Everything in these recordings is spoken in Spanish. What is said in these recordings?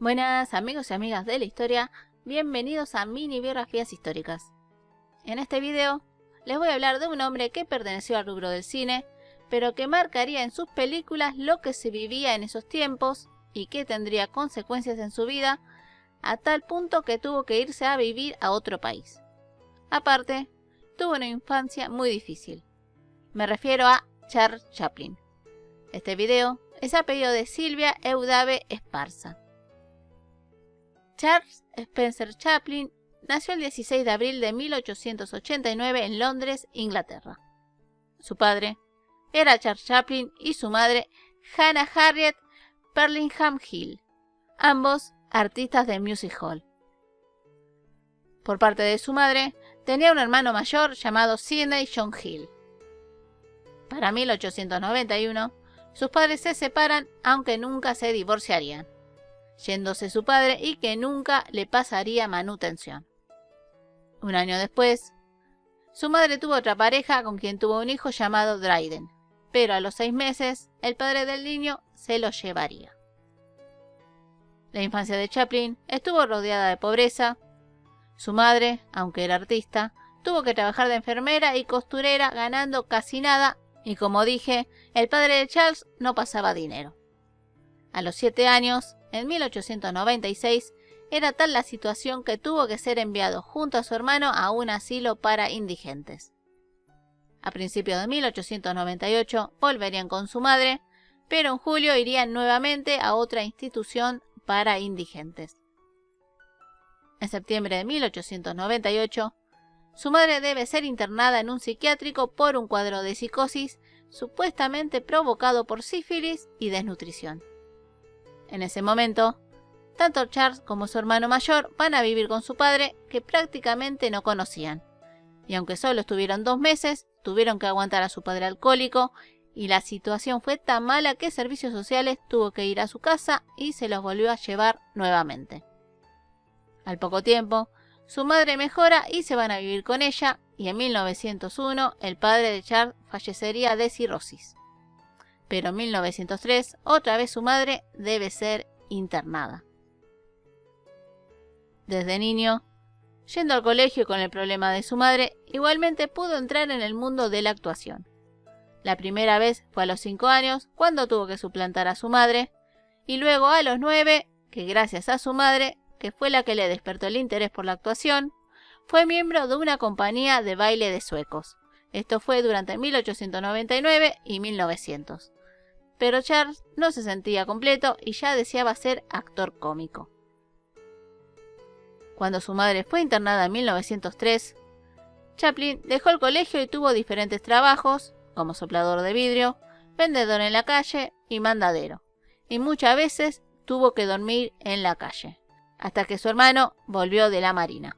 Buenas amigos y amigas de la historia, bienvenidos a Mini Biografías Históricas. En este video les voy a hablar de un hombre que perteneció al rubro del cine, pero que marcaría en sus películas lo que se vivía en esos tiempos y que tendría consecuencias en su vida a tal punto que tuvo que irse a vivir a otro país. Aparte, tuvo una infancia muy difícil. Me refiero a Charles Chaplin. Este video es a pedido de Silvia Eudave Esparza. Charles Spencer Chaplin nació el 16 de abril de 1889 en Londres, Inglaterra. Su padre era Charles Chaplin y su madre Hannah Harriet Perlingham Hill, ambos artistas de music hall. Por parte de su madre, tenía un hermano mayor llamado Sidney John Hill. Para 1891, sus padres se separan, aunque nunca se divorciarían, yéndose su padre y que nunca le pasaría manutención. Un año después, su madre tuvo otra pareja con quien tuvo un hijo llamado Dryden, pero a los 6 meses el padre del niño se lo llevaría. La infancia de Chaplin estuvo rodeada de pobreza. Su madre, aunque era artista, tuvo que trabajar de enfermera y costurera ganando casi nada, y como dije, el padre de Charles no pasaba dinero. A los 7 años, en 1896, era tal la situación que tuvo que ser enviado junto a su hermano a un asilo para indigentes. A principios de 1898 volverían con su madre, pero en julio irían nuevamente a otra institución para indigentes. En septiembre de 1898, su madre debe ser internada en un psiquiátrico por un cuadro de psicosis supuestamente provocado por sífilis y desnutrición. En ese momento, tanto Charles como su hermano mayor van a vivir con su padre, que prácticamente no conocían. Y aunque solo estuvieron 2 meses, tuvieron que aguantar a su padre alcohólico, y la situación fue tan mala que Servicios Sociales tuvo que ir a su casa y se los volvió a llevar nuevamente. Al poco tiempo, su madre mejora y se van a vivir con ella, y en 1901 el padre de Charles fallecería de cirrosis. Pero en 1903 otra vez su madre debe ser internada. Desde niño, yendo al colegio con el problema de su madre, igualmente pudo entrar en el mundo de la actuación. La primera vez fue a los 5 años, cuando tuvo que suplantar a su madre, y luego a los 9, que gracias a su madre, que fue la que le despertó el interés por la actuación, fue miembro de una compañía de baile de suecos. Esto fue durante 1899 y 1900. Pero Charles no se sentía completo y ya deseaba ser actor cómico. Cuando su madre fue internada en 1903, Chaplin dejó el colegio y tuvo diferentes trabajos, como soplador de vidrio, vendedor en la calle y mandadero, y muchas veces tuvo que dormir en la calle, hasta que su hermano volvió de la marina.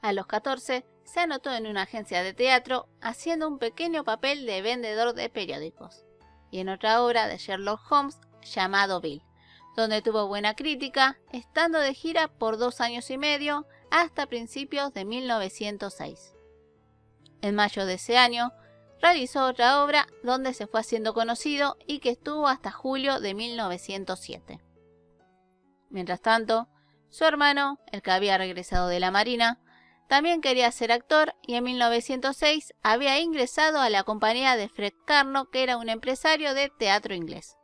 A los 14 se anotó en una agencia de teatro haciendo un pequeño papel de vendedor de periódicos, y en otra obra de Sherlock Holmes llamado Bill, donde tuvo buena crítica, estando de gira por 2 años y medio hasta principios de 1906. En mayo de ese año, realizó otra obra donde se fue haciendo conocido y que estuvo hasta julio de 1907. Mientras tanto, su hermano, el que había regresado de la marina, también quería ser actor y en 1906 había ingresado a la compañía de Fred Karno, que era un empresario de teatro inglés.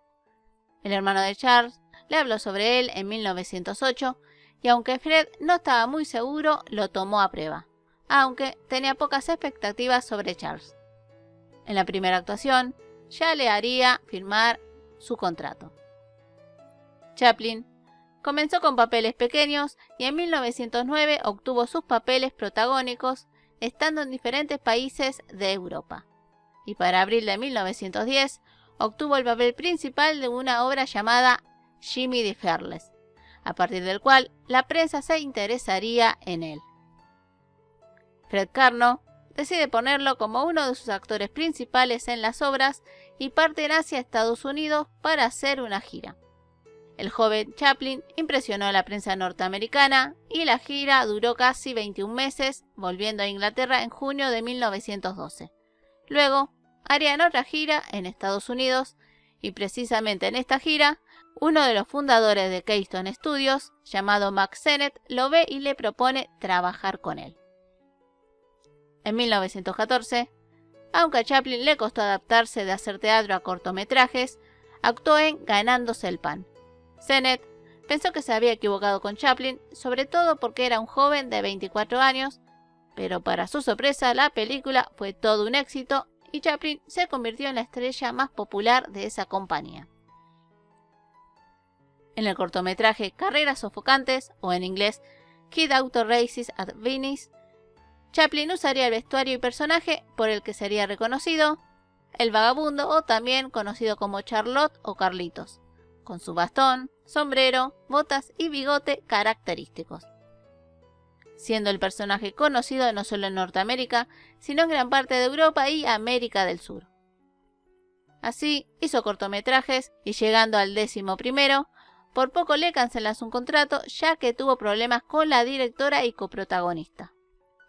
El hermano de Charles le habló sobre él en 1908 y aunque Fred no estaba muy seguro, lo tomó a prueba, aunque tenía pocas expectativas sobre Charles. En la primera actuación ya le haría firmar su contrato. Chaplin comenzó con papeles pequeños y en 1909 obtuvo sus papeles protagónicos estando en diferentes países de Europa. Y para abril de 1910 obtuvo el papel principal de una obra llamada Jimmy the Fearless, a partir del cual la prensa se interesaría en él. Fred Karno decide ponerlo como uno de sus actores principales en las obras y parten hacia Estados Unidos para hacer una gira. El joven Chaplin impresionó a la prensa norteamericana y la gira duró casi 21 meses, volviendo a Inglaterra en junio de 1912. Luego harían otra gira en Estados Unidos y precisamente en esta gira Uno de los fundadores de Keystone Studios, llamado Mack Sennett, lo ve y le propone trabajar con él. En 1914, aunque a Chaplin le costó adaptarse de hacer teatro a cortometrajes, actuó en Ganándose el pan. Sennett pensó que se había equivocado con Chaplin, sobre todo porque era un joven de 24 años, pero para su sorpresa la película fue todo un éxito y Chaplin se convirtió en la estrella más popular de esa compañía. En el cortometraje Carreras Sofocantes, o en inglés Kid Auto Races at Venice, Chaplin usaría el vestuario y personaje por el que sería reconocido, el vagabundo, o también conocido como Charlotte o Carlitos, con su bastón, sombrero, botas y bigote característicos, siendo el personaje conocido no solo en Norteamérica, sino en gran parte de Europa y América del Sur. Así hizo cortometrajes y llegando al 11º, por poco le cancelan su contrato ya que tuvo problemas con la directora y coprotagonista.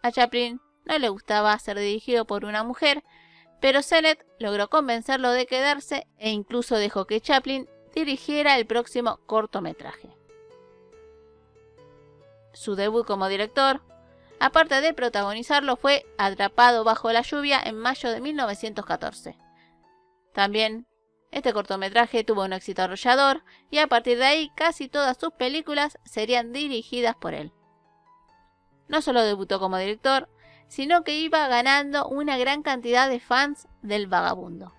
A Chaplin no le gustaba ser dirigido por una mujer, pero Sennett logró convencerlo de quedarse e incluso dejó que Chaplin dirigiera el próximo cortometraje. Su debut como director, aparte de protagonizarlo, fue Atrapado bajo la lluvia en mayo de 1914. También este cortometraje tuvo un éxito arrollador y a partir de ahí casi todas sus películas serían dirigidas por él. No solo debutó como director, sino que iba ganando una gran cantidad de fans del vagabundo.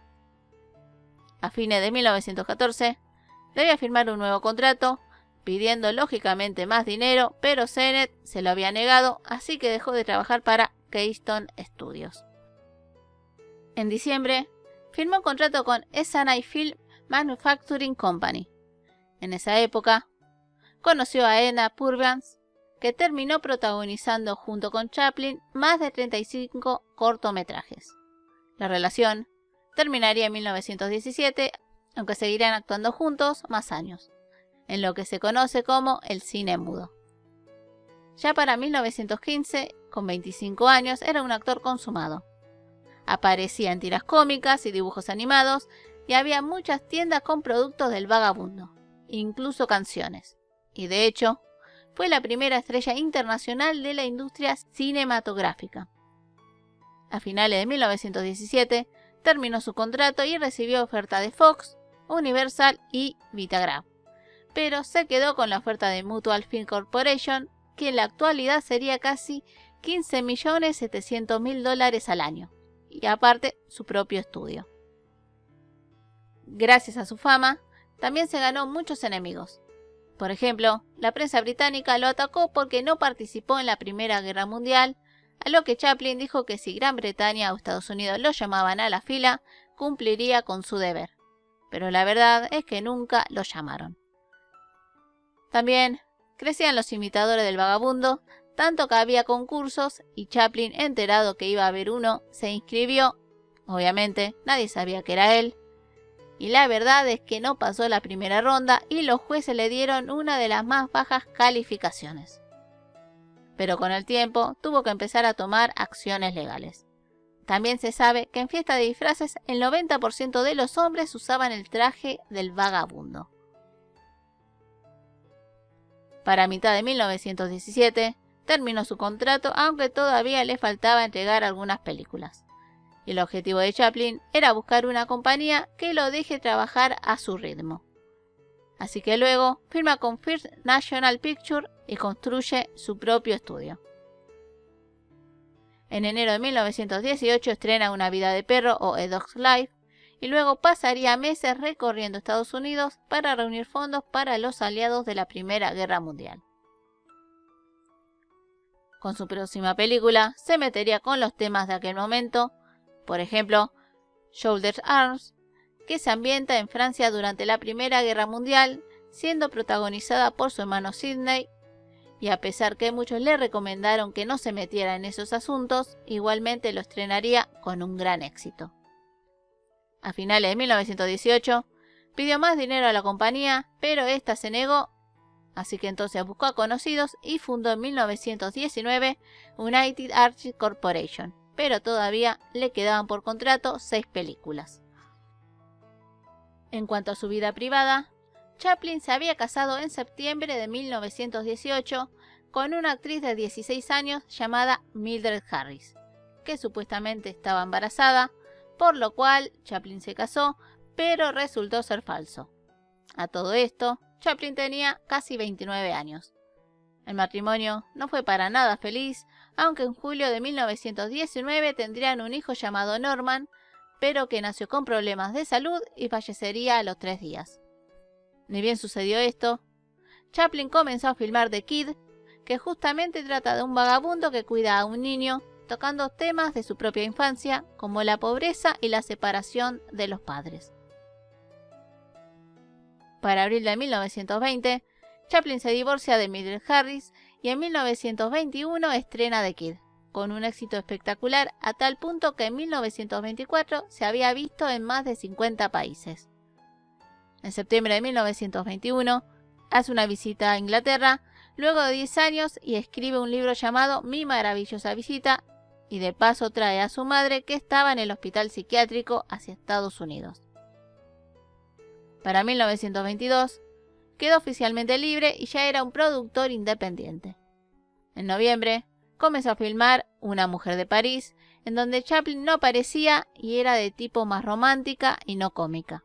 A fines de 1914, debía firmar un nuevo contrato, pidiendo lógicamente más dinero, pero Sennett se lo había negado, así que dejó de trabajar para Keystone Studios. En diciembre, firmó un contrato con S&I Film Manufacturing Company. En esa época, conoció a Edna Purviance, que terminó protagonizando junto con Chaplin más de 35 cortometrajes. La relación terminaría en 1917, aunque seguirían actuando juntos más años, en lo que se conoce como el cine mudo. Ya para 1915, con 25 años, era un actor consumado. Aparecía en tiras cómicas y dibujos animados, y había muchas tiendas con productos del vagabundo, incluso canciones. Y de hecho, fue la primera estrella internacional de la industria cinematográfica. A finales de 1917, terminó su contrato y recibió oferta de Fox, Universal y Vitagraph, pero se quedó con la oferta de Mutual Film Corporation, que en la actualidad sería casi $15.700.000 al año, y aparte su propio estudio. Gracias a su fama, también se ganó muchos enemigos. Por ejemplo, la prensa británica lo atacó porque no participó en la Primera Guerra Mundial, a lo que Chaplin dijo que si Gran Bretaña o Estados Unidos lo llamaban a la fila, cumpliría con su deber. Pero la verdad es que nunca lo llamaron. También crecían los imitadores del vagabundo, tanto que había concursos y Chaplin, enterado que iba a haber uno, se inscribió. Obviamente, nadie sabía que era él. Y la verdad es que no pasó la primera ronda y los jueces le dieron una de las más bajas calificaciones. Pero con el tiempo tuvo que empezar a tomar acciones legales. También se sabe que en fiesta de disfraces el 90% de los hombres usaban el traje del vagabundo. Para mitad de 1917 terminó su contrato, aunque todavía le faltaba entregar algunas películas. Y el objetivo de Chaplin era buscar una compañía que lo deje trabajar a su ritmo. Así que luego firma con First National Pictures y construye su propio estudio. En enero de 1918 estrena Una vida de perro o A Dog's Life y luego pasaría meses recorriendo Estados Unidos para reunir fondos para los aliados de la Primera Guerra Mundial. Con su próxima película se metería con los temas de aquel momento, por ejemplo, Shoulders Arms, que se ambienta en Francia durante la Primera Guerra Mundial, siendo protagonizada por su hermano Sidney, y a pesar que muchos le recomendaron que no se metiera en esos asuntos, igualmente lo estrenaría con un gran éxito. A finales de 1918, pidió más dinero a la compañía, pero esta se negó, así que entonces buscó a conocidos y fundó en 1919 United Artists Corporation, pero todavía le quedaban por contrato 6 películas. En cuanto a su vida privada, Chaplin se había casado en septiembre de 1918 con una actriz de 16 años llamada Mildred Harris, que supuestamente estaba embarazada, por lo cual Chaplin se casó, pero resultó ser falso. A todo esto, Chaplin tenía casi 29 años. El matrimonio no fue para nada feliz, aunque en julio de 1919 tendrían un hijo llamado Norman, pero que nació con problemas de salud y fallecería a los 3 días. Ni bien sucedió esto, Chaplin comenzó a filmar The Kid, que justamente trata de un vagabundo que cuida a un niño, tocando temas de su propia infancia, como la pobreza y la separación de los padres. Para abril de 1920, Chaplin se divorcia de Mildred Harris y en 1921 estrena The Kid, con un éxito espectacular a tal punto que en 1924 se había visto en más de 50 países. En septiembre de 1921 hace una visita a Inglaterra, luego de 10 años, y escribe un libro llamado Mi maravillosa visita, y de paso trae a su madre, que estaba en el hospital psiquiátrico, hacia Estados Unidos. Para 1922 quedó oficialmente libre y ya era un productor independiente. En noviembre comenzó a filmar Una mujer de París, en donde Chaplin no aparecía y era de tipo más romántica y no cómica.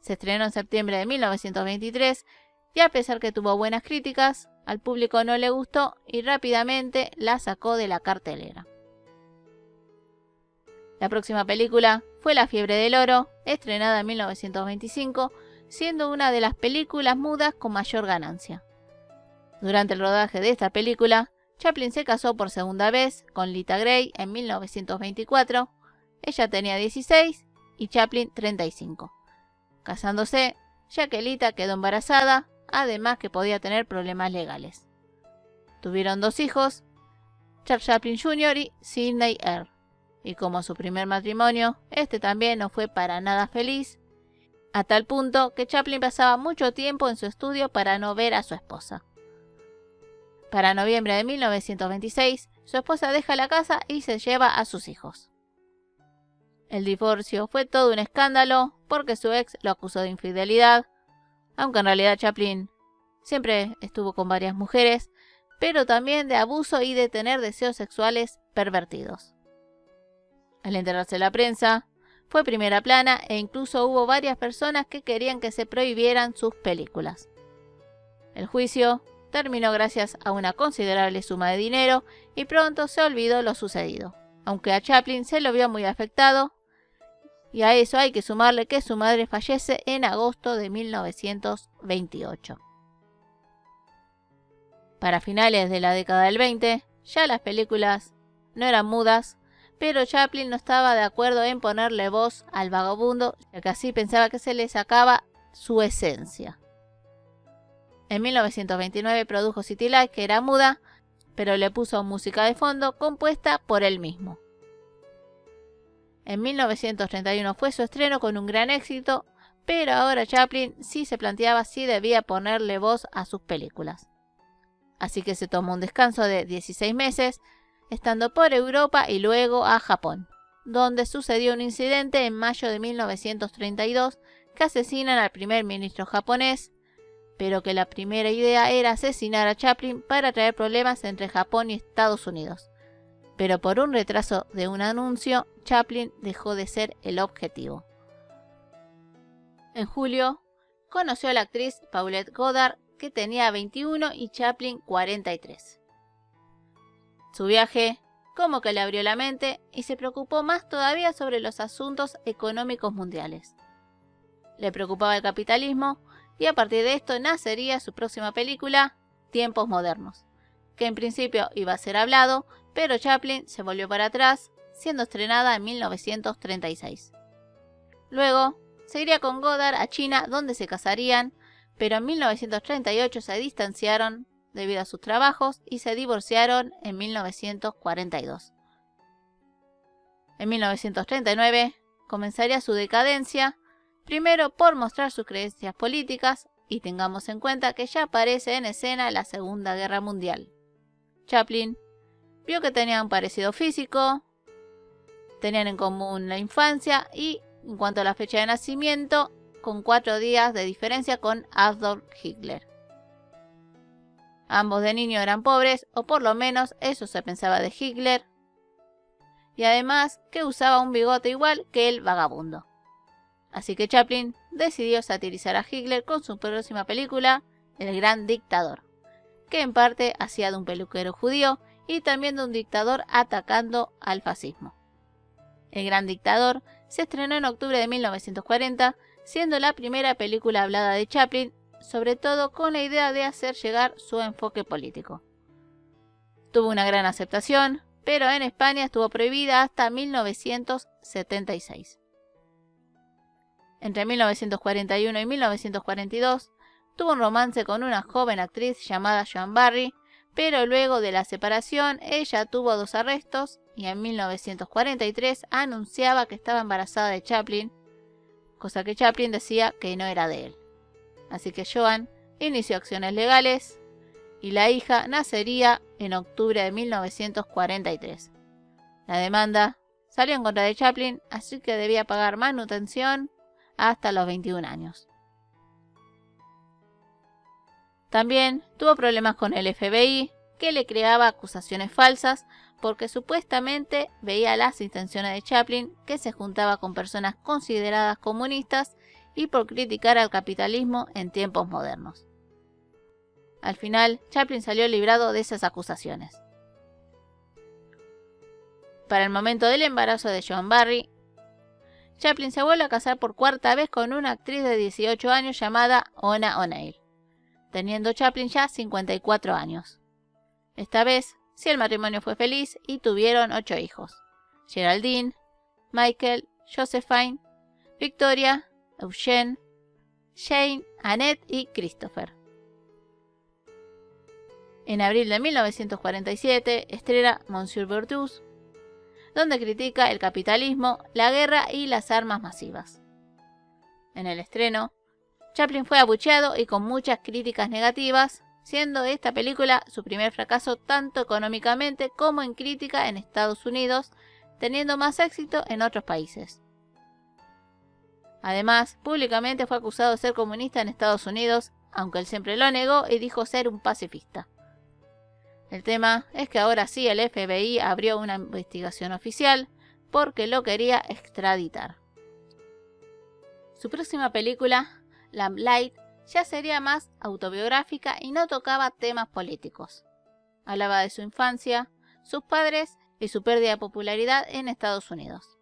Se estrenó en septiembre de 1923 y a pesar que tuvo buenas críticas, al público no le gustó y rápidamente la sacó de la cartelera. La próxima película fue La fiebre del oro, estrenada en 1925, siendo una de las películas mudas con mayor ganancia. Durante el rodaje de esta película, Chaplin se casó por segunda vez con Lita Grey en 1924. Ella tenía 16 y Chaplin 35. Casándose, ya que Lita quedó embarazada, además que podía tener problemas legales. Tuvieron 2 hijos, Charles Chaplin Jr. y Sidney Eyre. Y como su primer matrimonio, este también no fue para nada feliz, a tal punto que Chaplin pasaba mucho tiempo en su estudio para no ver a su esposa. Para noviembre de 1926, su esposa deja la casa y se lleva a sus hijos. El divorcio fue todo un escándalo porque su ex lo acusó de infidelidad, aunque en realidad Chaplin siempre estuvo con varias mujeres, pero también de abuso y de tener deseos sexuales pervertidos. Al enterarse la prensa, fue primera plana e incluso hubo varias personas que querían que se prohibieran sus películas. El juicio terminó gracias a una considerable suma de dinero y pronto se olvidó lo sucedido, aunque a Chaplin se lo vio muy afectado, y a eso hay que sumarle que su madre fallece en agosto de 1928. Para finales de la década del 20, ya las películas no eran mudas, pero Chaplin no estaba de acuerdo en ponerle voz al vagabundo, ya que así pensaba que se le sacaba su esencia. En 1929 produjo City Lights, que era muda, pero le puso música de fondo compuesta por él mismo. En 1931 fue su estreno con un gran éxito, pero ahora Chaplin sí se planteaba si debía ponerle voz a sus películas. Así que se tomó un descanso de 16 meses, estando por Europa y luego a Japón, donde sucedió un incidente en mayo de 1932 que asesinan al primer ministro japonés, pero que la primera idea era asesinar a Chaplin para traer problemas entre Japón y Estados Unidos. Pero por un retraso de un anuncio, Chaplin dejó de ser el objetivo. En julio, conoció a la actriz Paulette Goddard, que tenía 21 y Chaplin 43. Su viaje como que le abrió la mente y se preocupó más todavía sobre los asuntos económicos mundiales. Le preocupaba el capitalismo y a partir de esto nacería su próxima película, Tiempos Modernos, que en principio iba a ser hablado, pero Chaplin se volvió para atrás, siendo estrenada en 1936. Luego, se iría con Goddard a China, donde se casarían, pero en 1938 se distanciaron debido a sus trabajos y se divorciaron en 1942. En 1939 comenzaría su decadencia, primero por mostrar sus creencias políticas, y tengamos en cuenta que ya aparece en escena la Segunda Guerra Mundial. Chaplin vio que tenían un parecido físico, tenían en común la infancia y, en cuanto a la fecha de nacimiento, con 4 días de diferencia con Adolf Hitler. Ambos de niño eran pobres, o por lo menos eso se pensaba de Hitler, y además que usaba un bigote igual que el vagabundo. Así que Chaplin decidió satirizar a Hitler con su próxima película, El Gran Dictador, que en parte hacía de un peluquero judío y también de un dictador atacando al fascismo. El Gran Dictador se estrenó en octubre de 1940, siendo la primera película hablada de Chaplin, sobre todo con la idea de hacer llegar su enfoque político. Tuvo una gran aceptación, pero en España estuvo prohibida hasta 1976. Entre 1941 y 1942 tuvo un romance con una joven actriz llamada Joan Barry, pero luego de la separación ella tuvo 2 arrestos y en 1943 anunciaba que estaba embarazada de Chaplin, cosa que Chaplin decía que no era de él. Así que Joan inició acciones legales y la hija nacería en octubre de 1943. La demanda salió en contra de Chaplin, así que debía pagar manutención hasta los 21 años. También tuvo problemas con el FBI, que le creaba acusaciones falsas porque supuestamente veía las intenciones de Chaplin, que se juntaba con personas consideradas comunistas y por criticar al capitalismo en tiempos modernos. Al final, Chaplin salió librado de esas acusaciones. Para el momento del embarazo de Joan Barry, Chaplin se vuelve a casar por 4ª vez con una actriz de 18 años llamada Ona O'Neill, teniendo Chaplin ya 54 años. Esta vez, sí, el matrimonio fue feliz y tuvieron 8 hijos: Geraldine, Michael, Josephine, Victoria, Eugene, Jane, Annette y Christopher. En abril de 1947 estrena Monsieur Virtuose, donde critica el capitalismo, la guerra y las armas masivas. En el estreno, Chaplin fue abucheado y con muchas críticas negativas, siendo esta película su primer fracaso tanto económicamente como en crítica en Estados Unidos, teniendo más éxito en otros países. Además, públicamente fue acusado de ser comunista en Estados Unidos, aunque él siempre lo negó y dijo ser un pacifista. El tema es que ahora sí el FBI abrió una investigación oficial porque lo quería extraditar. Su próxima película, Lamplight, ya sería más autobiográfica y no tocaba temas políticos. Hablaba de su infancia, sus padres y su pérdida de popularidad en Estados Unidos.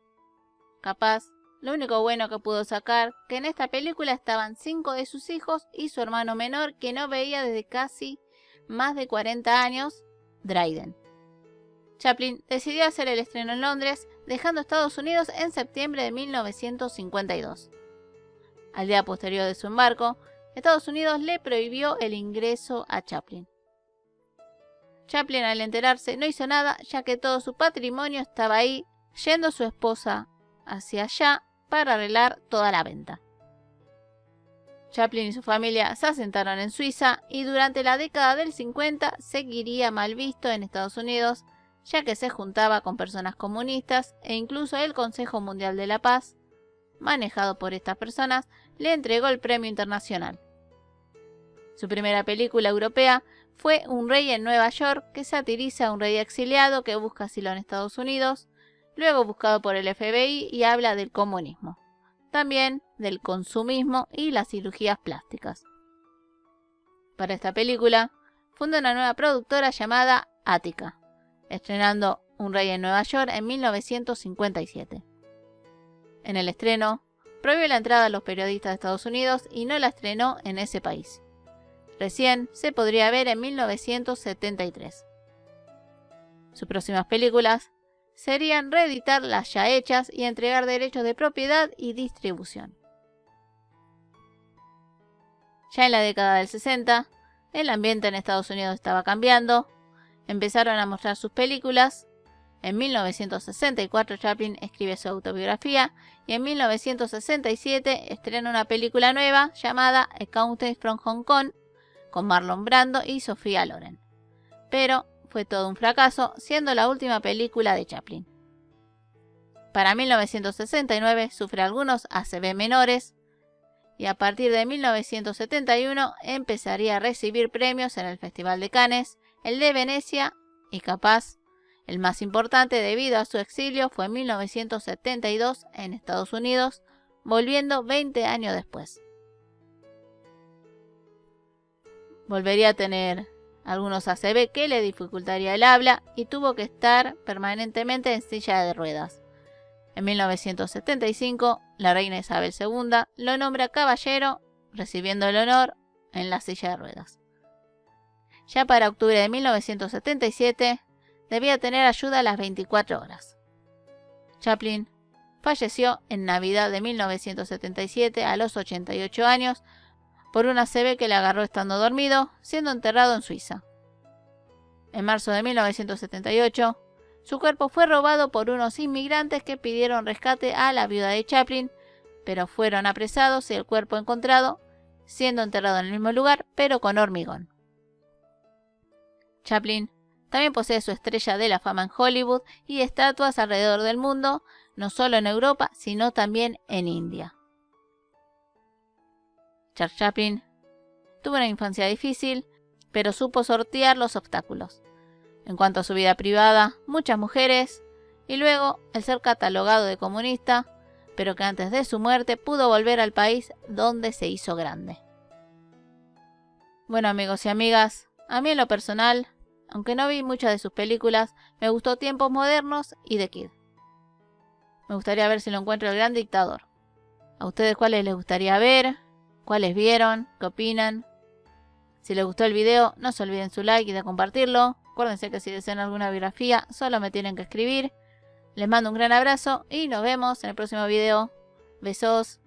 Capaz, lo único bueno que pudo sacar, que en esta película estaban 5 de sus hijos y su hermano menor que no veía desde casi más de 40 años, Dryden. Chaplin decidió hacer el estreno en Londres, dejando Estados Unidos en septiembre de 1952. Al día posterior de su embarco, Estados Unidos le prohibió el ingreso a Chaplin. Chaplin, al enterarse, no hizo nada, ya que todo su patrimonio estaba ahí, yendo su esposa hacia allá para arreglar toda la venta. Chaplin y su familia se asentaron en Suiza y durante la década del 50 seguiría mal visto en Estados Unidos, ya que se juntaba con personas comunistas e incluso el Consejo Mundial de la Paz, manejado por estas personas, le entregó el premio internacional. Su primera película europea fue Un rey en Nueva York, que satiriza a un rey exiliado que busca asilo en Estados Unidos, luego buscado por el FBI y habla del comunismo, también del consumismo y las cirugías plásticas. Para esta película, funda una nueva productora llamada Attica, estrenando Un rey en Nueva York en 1957. En el estreno, prohibió la entrada a los periodistas de Estados Unidos y no la estrenó en ese país. Recién se podría ver en 1973. Sus próximas películas serían reeditar las ya hechas y entregar derechos de propiedad y distribución. Ya en la década del 60, el ambiente en Estados Unidos estaba cambiando, empezaron a mostrar sus películas. En 1964 Chaplin escribe su autobiografía y en 1967 estrena una película nueva llamada A Countess from Hong Kong con Marlon Brando y Sofía Loren. Pero fue todo un fracaso, siendo la última película de Chaplin. Para 1969 sufre algunos ACV menores y a partir de 1971 empezaría a recibir premios en el Festival de Cannes, el de Venecia y capaz el más importante debido a su exilio fue en 1972 en Estados Unidos, volviendo 20 años después. Volvería a tener algunos ACV que le dificultaría el habla y tuvo que estar permanentemente en silla de ruedas. En 1975, la reina Isabel II lo nombra caballero, recibiendo el honor en la silla de ruedas. Ya para octubre de 1977, debía tener ayuda a las 24 horas. Chaplin falleció en Navidad de 1977 a los 88 años por una ACV que le agarró estando dormido, siendo enterrado en Suiza. En marzo de 1978, su cuerpo fue robado por unos inmigrantes que pidieron rescate a la viuda de Chaplin, pero fueron apresados y el cuerpo encontrado, siendo enterrado en el mismo lugar, pero con hormigón. Chaplin también posee su estrella de la fama en Hollywood y estatuas alrededor del mundo, no solo en Europa, sino también en India. Charles Chaplin tuvo una infancia difícil, pero supo sortear los obstáculos. En cuanto a su vida privada, muchas mujeres, y luego el ser catalogado de comunista, pero que antes de su muerte pudo volver al país donde se hizo grande. Bueno, amigos y amigas, a mí en lo personal, aunque no vi muchas de sus películas, me gustó Tiempos Modernos y The Kid. Me gustaría ver si lo encuentro El Gran Dictador. ¿A ustedes cuáles les gustaría ver? ¿Cuáles vieron? ¿Qué opinan? Si les gustó el video, no se olviden su like y de compartirlo. Acuérdense que si desean alguna biografía, solo me tienen que escribir. Les mando un gran abrazo y nos vemos en el próximo video. Besos.